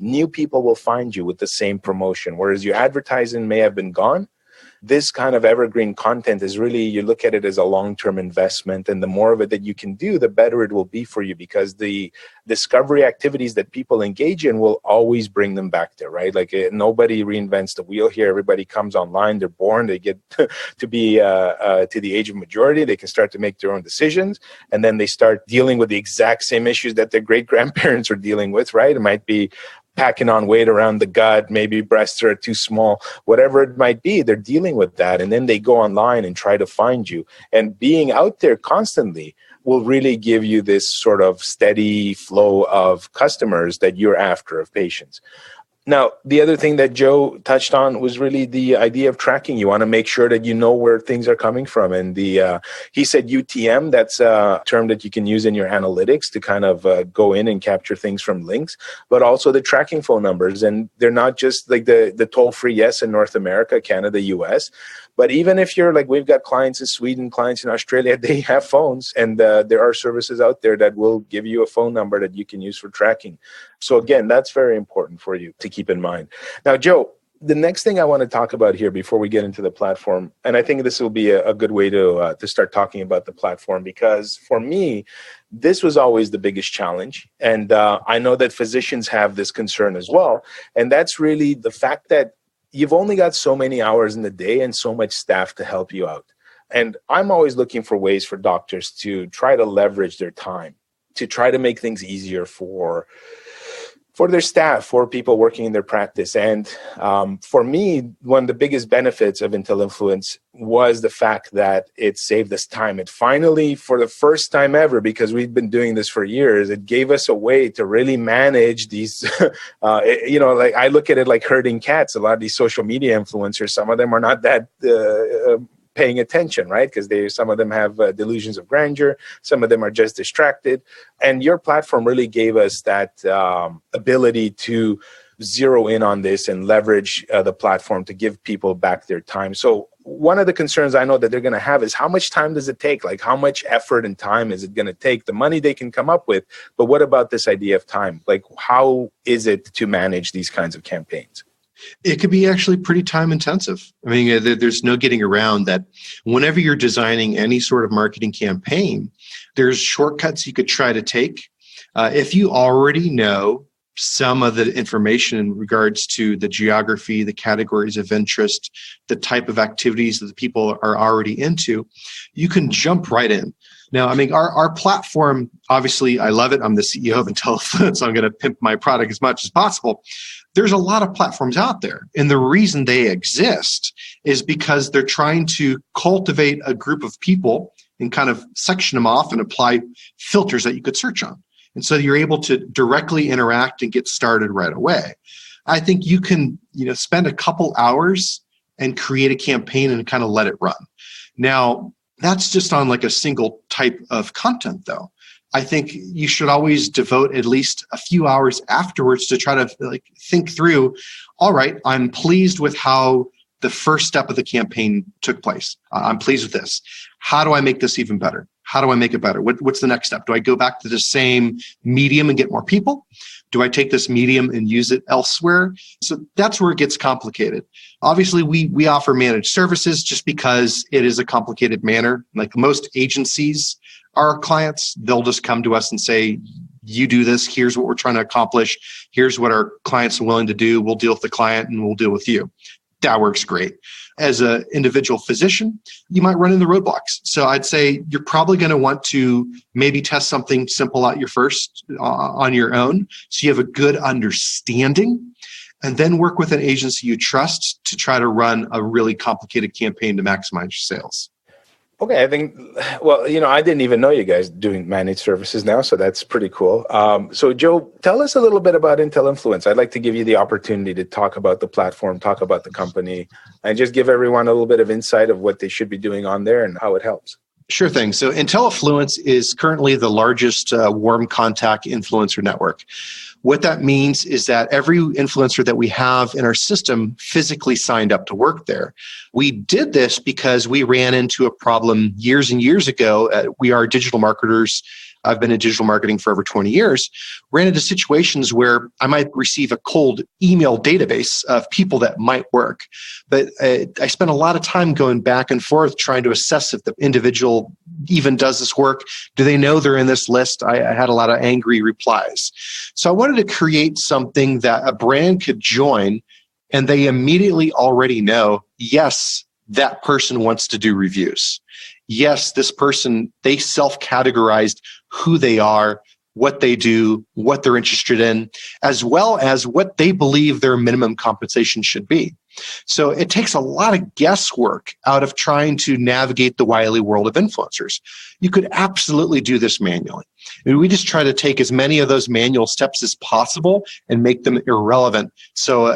new people will find you with the same promotion. Whereas your advertising may have been gone, this kind of evergreen content is really, you look at it as a long-term investment, and the more of it that you can do, the better it will be for you, because the discovery activities that people engage in will always bring them back there, right? Like nobody reinvents the wheel here. Everybody comes online, they're born, they get to be to the age of majority, they can start to make their own decisions, and then they start dealing with the exact same issues that their great-grandparents are dealing with, right? It might be packing on weight around the gut, maybe breasts are too small, whatever it might be, they're dealing with that. And then they go online and try to find you. And being out there constantly will really give you this sort of steady flow of customers that you're after, of patients. Now, the other thing that Joe touched on was really the idea of tracking. You want to make sure that you know where things are coming from. And he said UTM, that's a term that you can use in your analytics to kind of go in and capture things from links, but also the tracking phone numbers. And they're not just like the toll-free yes in North America, Canada, US, but even if you're like, we've got clients in Sweden, clients in Australia, they have phones, and there are services out there that will give you a phone number that you can use for tracking. So again, that's very important for you to keep in mind. Now, Joe, the next thing I want to talk about here before we get into the platform, and I think this will be a good way to start talking about the platform, because for me, this was always the biggest challenge. And I know that physicians have this concern as well. And that's really the fact that you've only got so many hours in the day and so much staff to help you out. And I'm always looking for ways for doctors to try to leverage their time, to try to make things easier for their staff, for people working in their practice. And for me, one of the biggest benefits of Intellifluence was the fact that it saved us time. It finally, for the first time ever, because we've been doing this for years, it gave us a way to really manage these, like I look at it like herding cats. A lot of these social media influencers, some of them are not that paying attention, right? Because some of them have delusions of grandeur. Some of them are just distracted. And your platform really gave us that ability to zero in on this and leverage the platform to give people back their time. So one of the concerns I know that they're going to have is, how much time does it take? Like, how much effort and time is it going to take? The money they can come up with, but what about this idea of time? Like, how is it to manage these kinds of campaigns? It could be actually pretty time intensive. I mean, there's no getting around that. Whenever you're designing any sort of marketing campaign, there's shortcuts you could try to take. If you already know some of the information in regards to the geography, the categories of interest, the type of activities that the people are already into, you can jump right in. Now, I mean, our platform, obviously, I love it. I'm the CEO of Intellifluence, so I'm going to pimp my product as much as possible. There's a lot of platforms out there. And the reason they exist is because they're trying to cultivate a group of people and kind of section them off and apply filters that you could search on. And so you're able to directly interact and get started right away. I think you can, spend a couple hours and create a campaign and kind of let it run. Now, that's just on like a single type of content, though. I think you should always devote at least a few hours afterwards to try to think through, all right, I'm pleased with how the first step of the campaign took place. I'm pleased with this. How do I make this even better? How do I make it better? What's the next step? Do I go back to the same medium and get more people? Do I take this medium and use it elsewhere? So that's where it gets complicated. Obviously, we offer managed services just because it is a complicated manner. Like most agencies, our clients, they'll just come to us and say, you do this, here's what we're trying to accomplish, here's what our clients are willing to do, we'll deal with the client and we'll deal with you. That works great. As an individual physician, you might run into roadblocks. So I'd say you're probably going to want to maybe test something simple out on your own, so you have a good understanding, and then work with an agency you trust to try to run a really complicated campaign to maximize your sales. Okay, I think, well, I didn't even know you guys doing managed services now, so that's pretty cool. So Joe, tell us a little bit about Intellifluence. I'd like to give you the opportunity to talk about the platform, talk about the company, and just give everyone a little bit of insight of what they should be doing on there and how it helps. Sure thing. So Intellifluence is currently the largest warm contact influencer network. What that means is that every influencer that we have in our system physically signed up to work there. We did this because we ran into a problem years and years ago. We are digital marketers. I've been in digital marketing for over 20 years, ran into situations where I might receive a cold email database of people that might work. But I spent a lot of time going back and forth trying to assess if the individual even does this work. Do they know they're in this list? I had a lot of angry replies. So I wanted to create something that a brand could join and they immediately already know, yes, that person wants to do reviews. Yes, this person, they self-categorized who they are, what they do, what they're interested in, as well as what they believe their minimum compensation should be. So it takes a lot of guesswork out of trying to navigate the wily world of influencers. You could absolutely do this manually. We just try to take as many of those manual steps as possible and make them irrelevant. So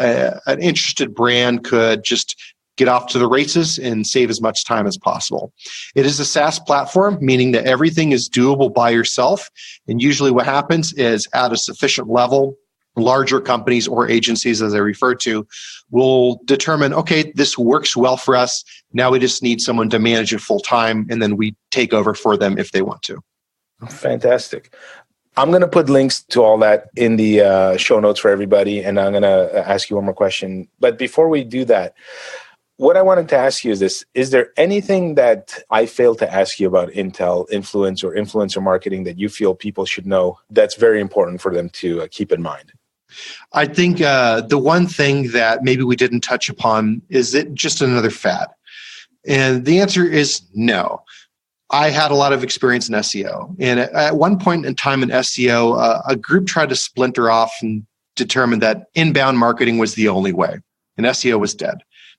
an interested brand could just get off to the races and save as much time as possible. It is a SaaS platform, meaning that everything is doable by yourself. And usually what happens is at a sufficient level, larger companies or agencies, as I refer to, will determine, okay, this works well for us. Now we just need someone to manage it full time, and then we take over for them if they want to. Fantastic. I'm going to put links to all that in the show notes for everybody, and I'm going to ask you one more question. But before we do that, what I wanted to ask you is this: is there anything that I failed to ask you about Intellifluence or influencer marketing that you feel people should know that's very important for them to keep in mind? I think the one thing that maybe we didn't touch upon is it just another fad? And the answer is no. I had a lot of experience in SEO. And at one point in time in SEO, a group tried to splinter off and determine that inbound marketing was the only way, and SEO was dead.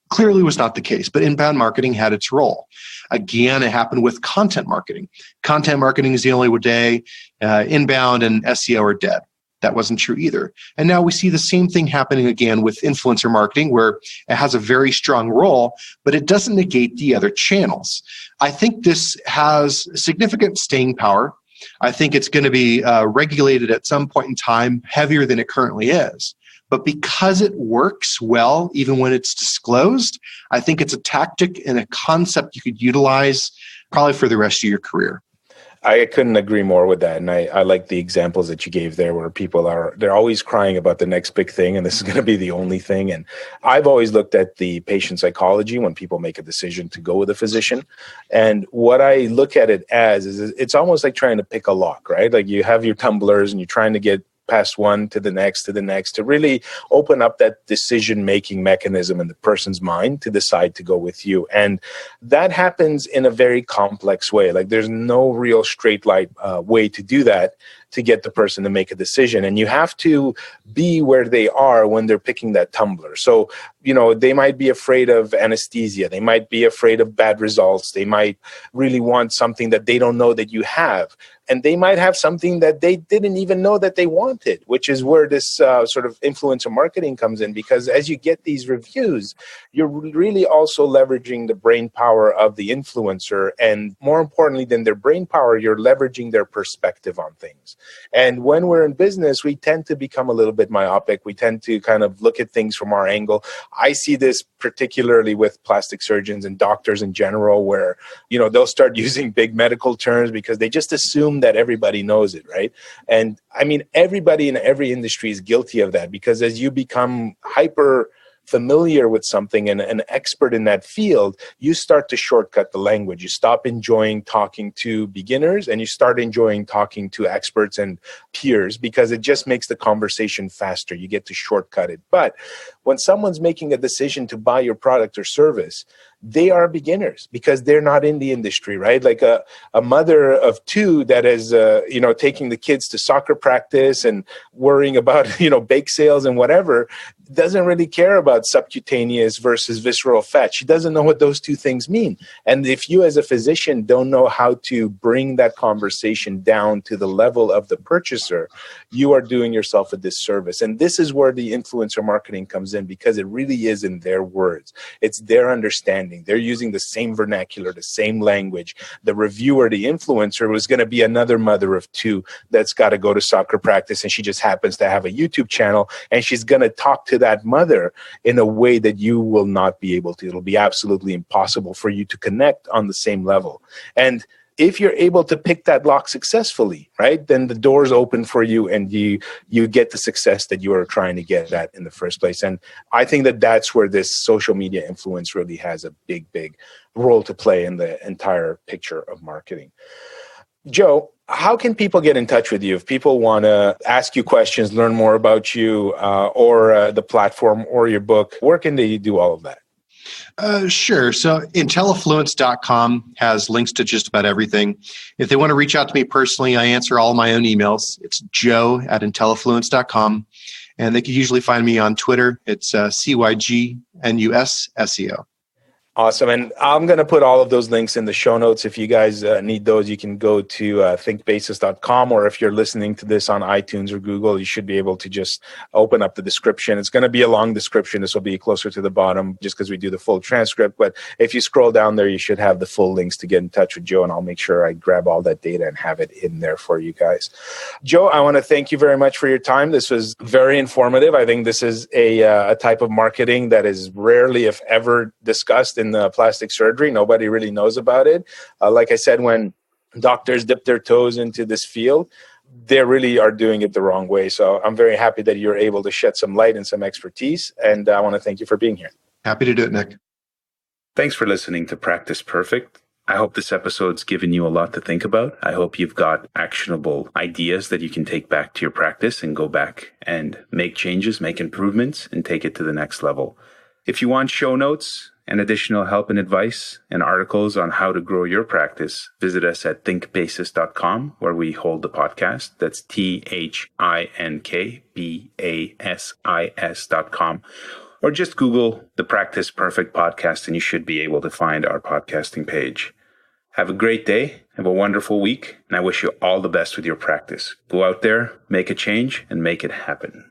Clearly was not the case, but inbound marketing had its role. Again, it happened with content marketing. Content marketing is the only way. Inbound and SEO are dead. That wasn't true either. And now we see the same thing happening again with influencer marketing, where it has a very strong role, but it doesn't negate the other channels. I think this has significant staying power. I think it's going to be regulated at some point in time, heavier than it currently is. But because it works well, even when it's disclosed, I think it's a tactic and a concept you could utilize probably for the rest of your career. I couldn't agree more with that. And I like the examples that you gave there where people they're always crying about the next big thing and this is going to be the only thing. And I've always looked at the patient psychology when people make a decision to go with a physician. And what I look at it as is it's almost like trying to pick a lock, right? Like you have your tumblers and you're trying to get past one to the next to really open up that decision-making mechanism in the person's mind to decide to go with you. And that happens in a very complex way. Like there's no real straight line way to do that to get the person to make a decision. And you have to be where they are when they're picking that tumbler. So, they might be afraid of anesthesia. They might be afraid of bad results. They might really want something that they don't know that you have. And they might have something that they didn't even know that they wanted, which is where this sort of influencer marketing comes in. Because as you get these reviews, you're really also leveraging the brain power of the influencer. And more importantly than their brain power, you're leveraging their perspective on things. And when we're in business, we tend to become a little bit myopic. We tend to kind of look at things from our angle. I see this particularly with plastic surgeons and doctors in general, where, they'll start using big medical terms because they just assume that everybody knows it, right? And I mean, everybody in every industry is guilty of that, because as you become hyper familiar with something and an expert in that field, you start to shortcut the language. You stop enjoying talking to beginners and you start enjoying talking to experts and peers, because it just makes the conversation faster. You get to shortcut it. But when someone's making a decision to buy your product or service, they are beginners because they're not in the industry, right? Like a mother of two that is, taking the kids to soccer practice and worrying about, bake sales and whatever, doesn't really care about subcutaneous versus visceral fat. She doesn't know what those two things mean. And if you as a physician don't know how to bring that conversation down to the level of the purchaser, you are doing yourself a disservice. And this is where the influencer marketing comes in, because it really is in their words. It's their understanding. They're using the same vernacular, the same language. The reviewer, the influencer, was going to be another mother of two that's got to go to soccer practice, and she just happens to have a YouTube channel, and she's going to talk to that mother in a way that you will not be able to. It'll be absolutely impossible for you to connect on the same level. And if you're able to pick that lock successfully, right, then the doors open for you, and you get the success that you are trying to get at in the first place. And I think that that's where this social media influence really has a big, big role to play in the entire picture of marketing. Joe, how can people get in touch with you if people want to ask you questions, learn more about you, or the platform or your book? Where can they do all of that? Sure. So Intellifluence.com has links to just about everything. If they want to reach out to me personally, I answer all my own emails. It's joe@Intellifluence.com. And they can usually find me on Twitter. It's CYGNUSSEO. Awesome. And I'm going to put all of those links in the show notes. If you guys need those, you can go to thinkbasis.com, or if you're listening to this on iTunes or Google, you should be able to just open up the description. It's going to be a long description. This will be closer to the bottom just because we do the full transcript. But if you scroll down there, you should have the full links to get in touch with Joe, and I'll make sure I grab all that data and have it in there for you guys. Joe, I want to thank you very much for your time. This was very informative. I think this is a type of marketing that is rarely, if ever, discussed in the plastic surgery. Nobody really knows about it. Like I said, when doctors dip their toes into this field, they really are doing it the wrong way. So I'm very happy that you're able to shed some light and some expertise. And I want to thank you for being here. Happy to do it, Nick. Thanks for listening to Practice Perfect. I hope this episode's given you a lot to think about. I hope you've got actionable ideas that you can take back to your practice and go back and make changes, make improvements, and take it to the next level. If you want show notes and additional help and advice and articles on how to grow your practice, visit us at thinkbasis.com, where we hold the podcast. That's thinkbasis.com. Or just Google the Practice Perfect podcast, and you should be able to find our podcasting page. Have a great day. Have a wonderful week. And I wish you all the best with your practice. Go out there, make a change, and make it happen.